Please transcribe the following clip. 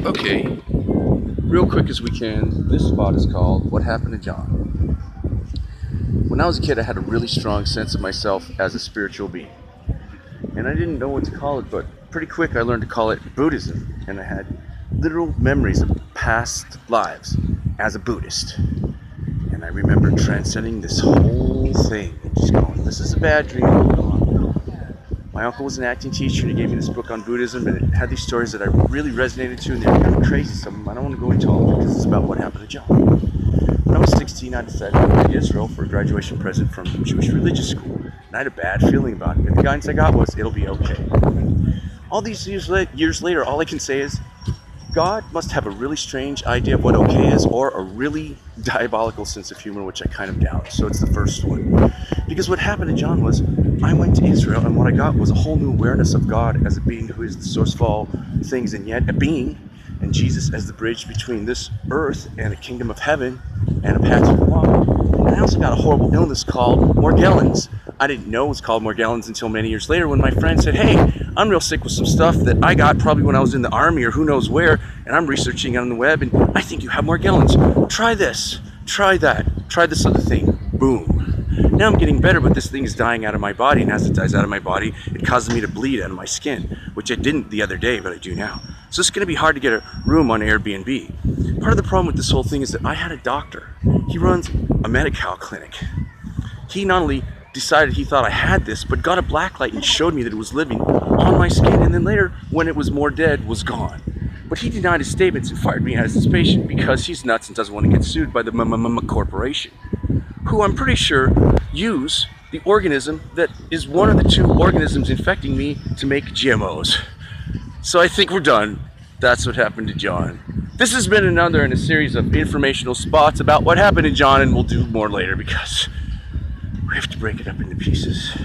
Okay, real quick as we can, this spot is called What Happened to John. When I was a kid, I had a really strong sense of myself as a spiritual being. And I didn't know what to call it, but pretty quick I learned to call it Buddhism. And I had literal memories of past lives as a Buddhist. And I remember transcending this whole thing and just going, this is a bad dream. My uncle was an acting teacher and he gave me this book on Buddhism, and it had these stories that I really resonated to, and they were kind of crazy, some of them. I don't want to go into all of it because it's about what happened to John. When I was 16, I decided to go to Israel for a graduation present from Jewish religious school, and I had a bad feeling about it, and the guidance I got was, it'll be okay. All these years later, all I can say is, God must have a really strange idea of what okay is, or a really diabolical sense of humor, which I kind of doubt. So it's the first one. Because what happened to John was, I went to Israel, and what I got was a whole new awareness of God as a being who is the source of all things, and yet a being, and Jesus as the bridge between this earth and a kingdom of heaven, and a path to walk. And I also got a horrible illness called Morgellons. I didn't know it was called Morgellons until many years later when my friend said, hey, I'm real sick with some stuff that I got probably when I was in the army or who knows where, and I'm researching on the web, and I think you have Morgellons. Try this, try that, try this other thing. Boom. Now I'm getting better, but this thing is dying out of my body, and as it dies out of my body, it causes me to bleed out of my skin, which I didn't the other day, but I do now. So it's going to be hard to get a room on Airbnb. Part of the problem with this whole thing is that I had a doctor. He runs a Medi-Cal clinic. He not only decided he thought I had this, but got a black light and showed me that it was living on my skin, and then later, when it was more dead, was gone. But he denied his statements and fired me as his patient because he's nuts and doesn't want to get sued by the corporation, who I'm pretty sure use the organism that is one of the two organisms infecting me to make GMOs. So I think we're done. That's what happened to John. This has been another in a series of informational spots about what happened to John, and we'll do more later because we have to break it up into pieces.